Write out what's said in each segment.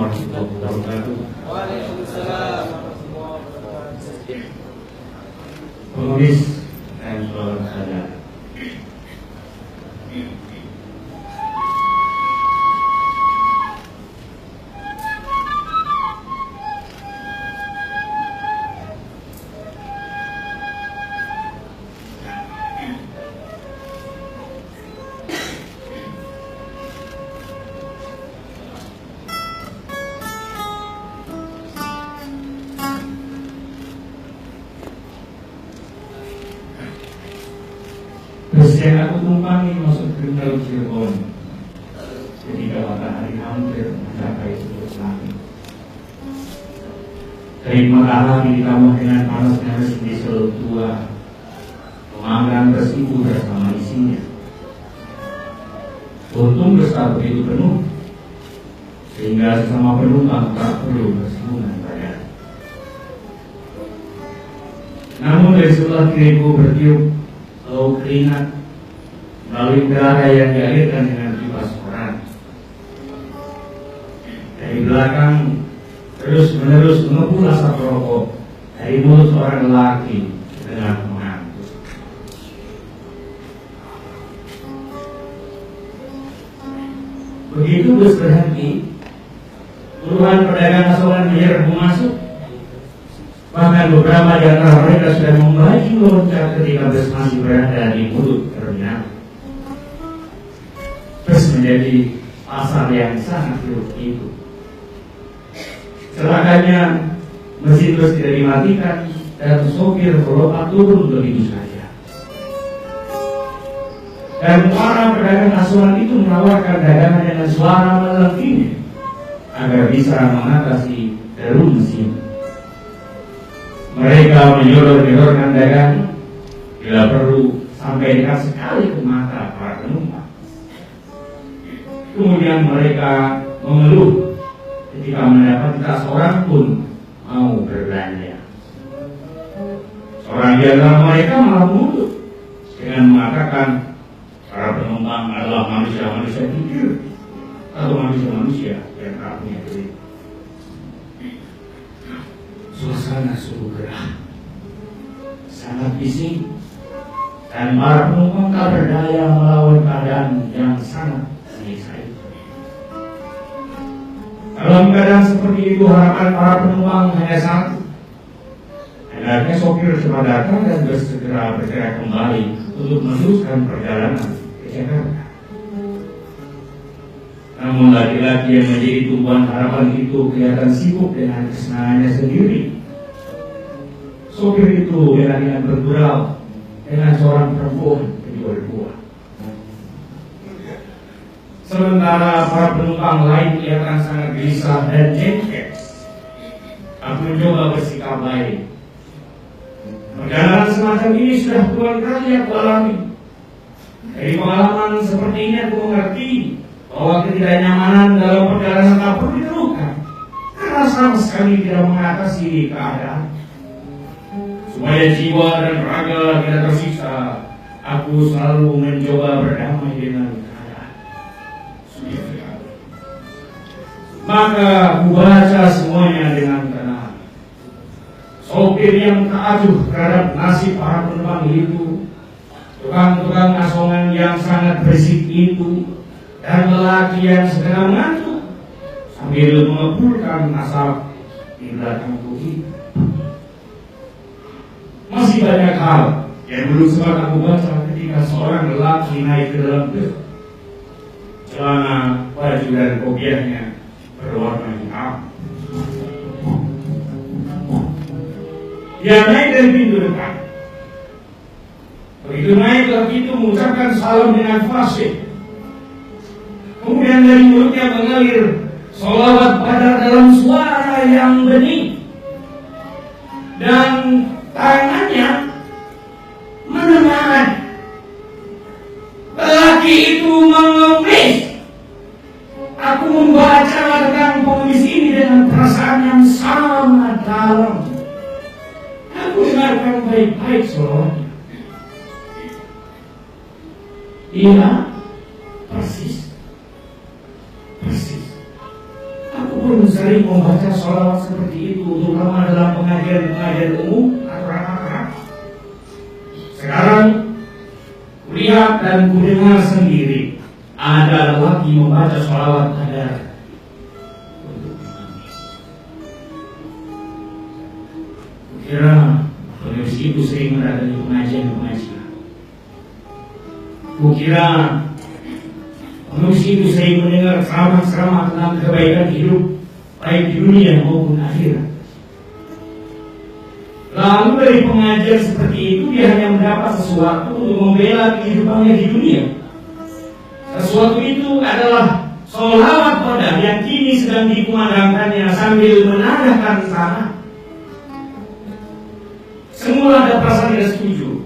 warahmatullahi wabarakatuh. Waalaikumsalam. Penulis dan saudara saudara, bus yang aku tumpangi masuk terminal Cirebon ketika matahari hampir mencapai sudut langit. Terik matahari ditambah dengan panasnya mesin diesel tua, pemanggang tersipu bersama isinya. Untung bus tak begitu penuh, sehingga sesama penumpang tak perlu bersinggungan badan. Namun dari sebelah kiriku bertiup bau keringat melalui udara yang dialirkan dengan kipas koran. Dari belakang terus-menerus mengepul asap rokok dari mulut seorang lelaki dengan mengantuk. Begitu bus berhenti, puluhan pedagang asongan menyerbu masuk. Bahkan beberapa di antara mereka sudah membaju loncat ketika bus masih berada di mulut terminal. Bus menjadi pasar yang sangat hidup itu. Celakanya mesin bus tidak dimatikan dan sopir melompat turun begitu saja. Dan para pedagang asuhan itu menawarkan dagangan dengan suara melengking agar bisa mengatasi deru mesin. Mereka menyodor-nyodorkan dagangan bila perlu sampai dekat sekali ke mata para penumpang. Kemudian mereka mengeluh ketika mendapat tak seorang pun mau berbelanja. Seorang di antara mereka malah mundur dengan mengatakan para penumpang adalah manusia-manusia jujur atau manusia-manusia yang tak punya duit. Suasana sungguh gerah, sangat bising, dan para penumpang tak berdaya melawan keadaan yang sangat menyiksa itu. Dalam keadaan seperti itu, harapan para penumpang hanya satu, hendaknya sopir cepat datang dan bersegera bergerak kembali untuk meneruskan perjalanan ke Jakarta. Namun laki-laki yang menjadi tumpuan harapan itu kelihatan sibuk dengan kesenangannya sendiri. Sopir itu dengan bergurau dengan seorang perempuan kedua-dua. Sementara para penumpang lain kelihatan sangat gelisah dan jengkel. Aku mencoba bersikap baik. Perjalanan semacam ini sudah puluhan kali aku alami. Dari pengalaman seperti ini aku mengerti bahwa ketidaknyamanan dalam perjalanan tak perlu dikeluhkan karena sama sekali tidak mengatasi keadaan. Supaya jiwa dan raga tidak tersiksa, aku selalu mencoba berdamai dengan keadaan. Maka aku baca semuanya dengan tenang. Sopir yang ta'ajuh terhadap nasib para penumpang itu, tukang-tukang asongan yang sangat berisik itu, dan lelaki yang sedang mengantuk sambil mengepulkan asap di belakang tubuh. Masih banyak hal yang belum sempat aku baca ketika seorang lelaki naik ke dalam bus. Celana, baju dan kopiahnya berwarna hitam. Dia naik dari pintu depan. Begitu naik, lelaki itu mengucapkan salam dengan fasih. Kemudian dari mulutnya mengalir sholawat pada dalam suara yang bening. Dan tangannya menenangkan. Lelaki itu mengemis. Aku membaca tentang pengemis ini dengan perasaan yang sangat dalam. Aku dengarkan baik-baik sholawatnya. Iya, persis. Aku pun sering membaca sholawat seperti itu, terutama dalam pengajian umum atau rakaat. Sekarang kulihat dan kudengar sendiri ada lelaki membaca sholawat qadar. Kukira penulis itu sering mendatangi pengajian. Kukira penulis itu sering mendengar ceramah-ceramah tentang kebaikan hidup baik di dunia maupun akhirat. Lalu dari pengajian seperti itu dia hanya mendapat sesuatu untuk membela kehidupannya di dunia. Sesuatu itu adalah sholawat qadar yang kini sedang dikumandangkannya sambil menadahkan tangan. Semula ada perasaan tidak setuju.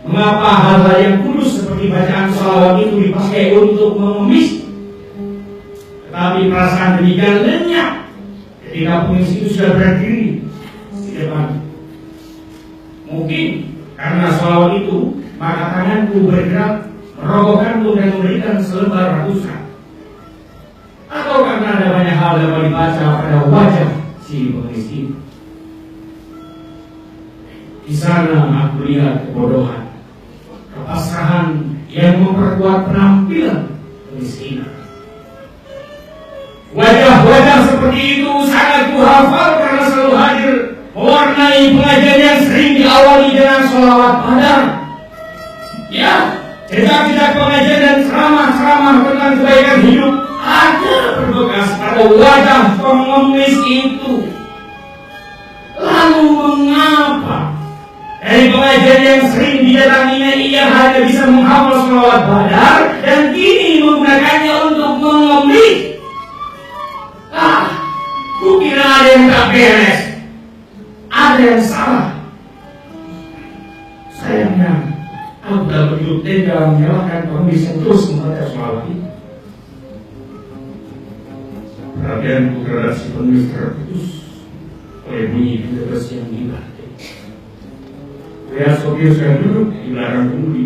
Mengapa hal-hal yang kudus seperti bacaan sholawat itu dipakai untuk mengemis? Tetapi perasaan demikian lenyap ketika pengemis itu sudah berdiri di depan. Mungkin karena sholawat itu, maka tanganku bergerak merogohkanku dan memberikan selebar ratusan. Atau karena ada banyak hal dapat dibaca pada wajah si pengemis itu. Di sana aku lihat kebodohan, kepasrahan yang memperkuat penampilan kemiskinan. Wajah-wajah seperti itu sangat kuhafal karena selalu hadir mewarnai pengajian yang sering diawali dengan sholawat qadar. Ya, jejak-jejak pengajian dan ceramah-ceramah tentang kebaikan hidup ada berbekas pada wajah pengemis itu. Lalu mengapa dari pengajian yang sering didatanginya ia hanya bisa menghafal sholawat qadar dan kini menggunakannya untuk mengemis? Kukira ada yang tak beres, ada yang salah. Sayangnya aku tak begitu tega menyalahkan pengemis yang terus membaca sholawat itu. Perhatianku terhadap si pengemis terputus oleh bunyi bebas yang dibanting. Lihat sopir sudah duduk di belakang kemudi.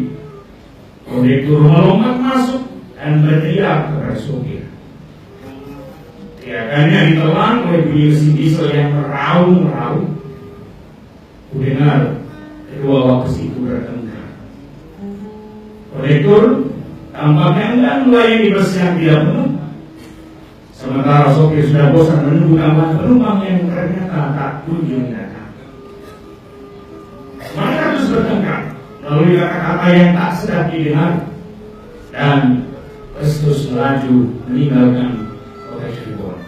Kondektur melompat masuk dan berteriak kepada sopir. Teriakannya ditelan oleh bunyi mesin diesel yang meraung-raung. Kudengar kedua wakus itu bertengkar. Kondektur tampaknya enggan melayani bus yang tidak penuh. Sementara sopir sudah bosan menunggu tambahan penumpang yang ternyata tak kunjung datang. Mereka terus bertengkar melalui kata-kata yang tak sedap didengar dan terus melaju meninggalkan kota Cirebon.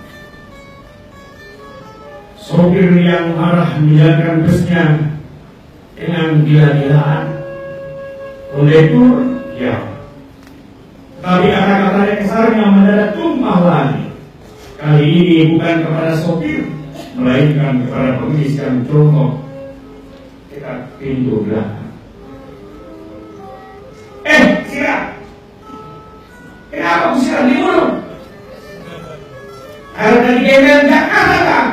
Sopir yang marah menjalankan busnya dengan gila-gilaan. Kondektur diam. Tapi kata-kata kasarnya mendadak tumpah lagi. Kali ini bukan kepada sopir, melainkan kepada pengemis yang jongkok dekat pintu belakang. Sirat! Kenapa aku sirat di mulut? Kalau dari gembel Jakarta kan?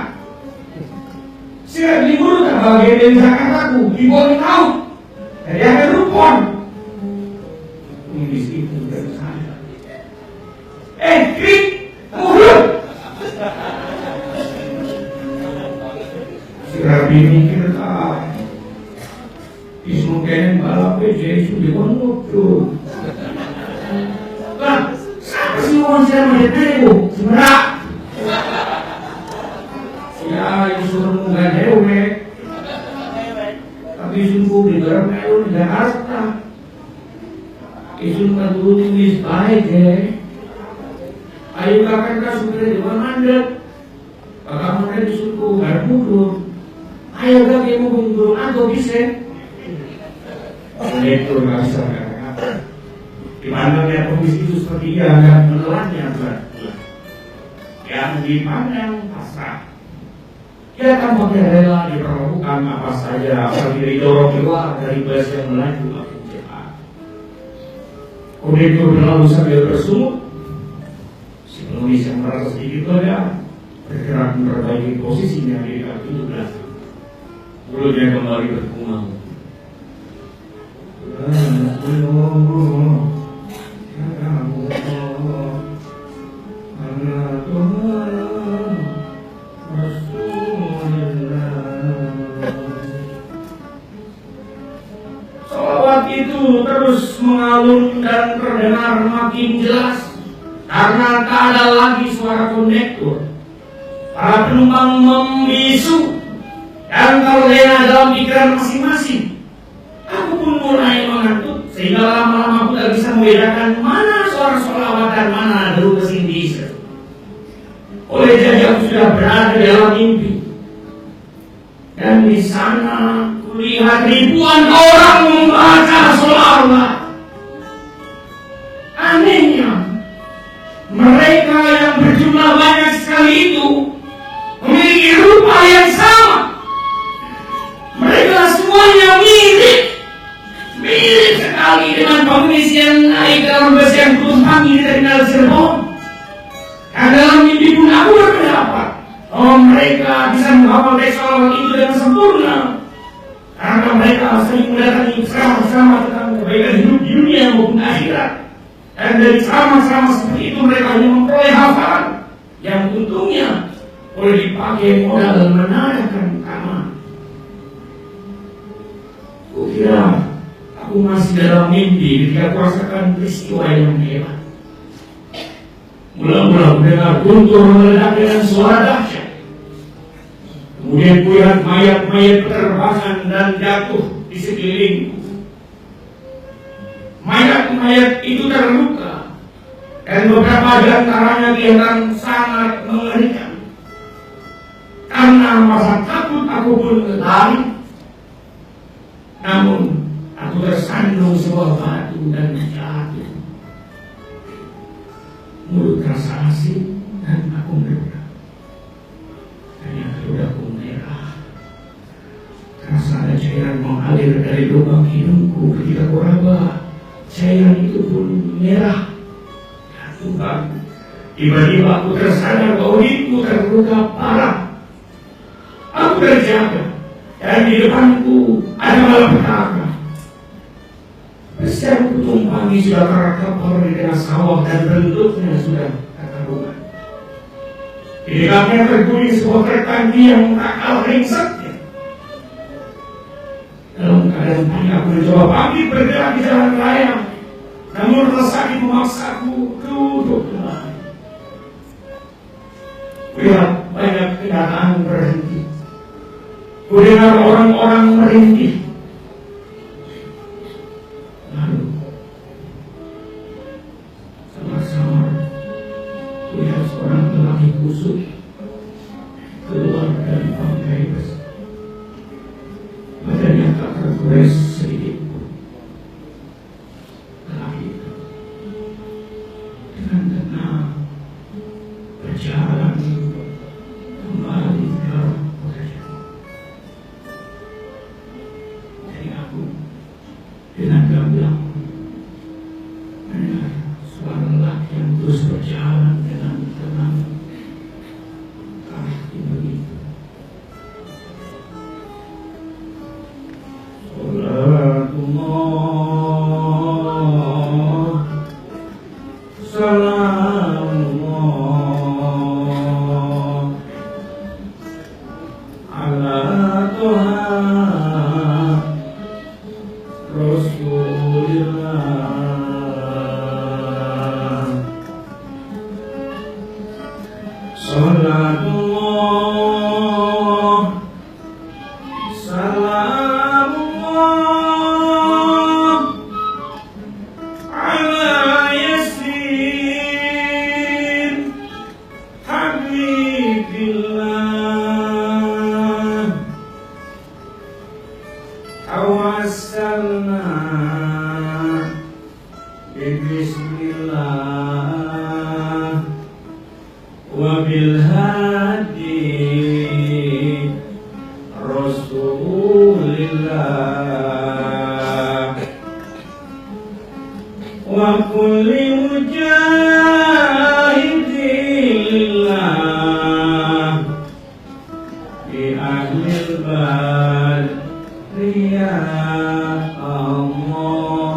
Sirat di mulut kan? Kalau gembel Jakarta aku dibuang laut dari akhir rupon. Pengemis itu dari sana. Krik! Mulut! Sirat mikir tak. Isu kenen balap aja, isu di pondok tuh. Lah, siapa sih orang saya menjadi itu? Sebenarnya, ya isu nggak dewe, tapi isu di dalam itu di Jakarta, isu nggak dulu tulis baik ya. Ayo kakak supir di mana anda? Kakak mana disuruh nggak mundur. Ayo kakak mau mundur atau bisa? Itu nggak bisa kata-kata. Dipandangnya pengemis itu seperti dia akan menelannya bulat-bulat. Yang dipandang pasrah. Dia tampaknya rela diperlakukan apa saja apabila didorong keluar dari bus yang melaju makin cepat. Kondektur berlalu sambil bersungut. Si pengemis yang merasa sedikit lega bergerak memperbaiki posisinya di dekat pintu belakang. Mulutnya kembali bergumam. itu terus mengalun dan terdengar makin jelas karena tak ada lagi suara kondektur. Para penumpang membisu dan terlena dalam pikiran masing-masing. Aku pun mulai mengantuk sehingga lama-lama aku tak bisa membedakan mana suara sholawat dan mana deru kesindisan. Oleh jadi aku sudah berada dalam mimpi, dan di sana kulihat ribuan orang membaca sholawat. Anehnya, mereka yang berjumlah banyak sekali itu memiliki rupa yang sama. Mereka semuanya mirip sekali dengan pengemis yang naik dalam bus yang tumpangi dari Terminal Cirebon. Dan dalam mimpi pun aku berpendapat mereka bisa menghafal teks sholawat itu dengan sempurna, karena mereka sering mendatangi ceramah-ceramah tentang kebaikan hidup di dunia maupun akhirat. Dan dari ceramah-ceramah seperti itu mereka hanya memperoleh hafalan yang untungnya boleh dipakai modal menanyakan kamar. Kukira aku masih dalam mimpi ketika kurasakan peristiwa yang hebat. Mula-mula mendengar guntur meledak dengan suara dahsyat. Kemudian kulihat mayat-mayat berterbangan dan jatuh di sekelilingku. Mayat-mayat itu terluka, dan beberapa di antaranya kelihatan sangat mengerikan. Karena merasa takut aku pun lari. Namun aku tersandung sebuah batu dan jatuh. Mulut terasa asin dan aku merah. Ternyata ludahku merah. Terasa ada cairan mengalir dari lubang hidungku ketika kuraba. Cairan itu pun merah. Ya Tuhan, tiba-tiba aku tersadar bahwa hidungku terluka parah. Aku terjaga, dan di depanku ada malapetaka. Bus yang kutumpangi sudah terkapar di tengah sawah dan bentuknya sudah tak karuan. Di dekatnya terguling sebuah truk tangki yang tak kalah ringsetnya. Dalam keadaan panik aku mencoba bangkit bergerak di jalan raya, namun rasa sakit memaksaku duduk kembali. Kulihat banyak kendaraan berhenti. Kudengar orang-orang merintih. Lalu samar-samar kulihat seorang lelaki kusut keluar dari bangkai bus. Badannya tak tergores sedikit pun. Lelaki itu dengan tenang berjalan kembali ke posisinya. Jadi aku dengan gamblang mendengar suara lelaki yang terus berjalan dengan tenang ke arah timur itu. Salamullah ala Tuha Rasulillah. Salatullah salamullah ala Yasin Habibillah. Tawassalna bismillah wa bil hadi Rasulillah wa kulli mujahidillah bi ahlil bal ya Allah.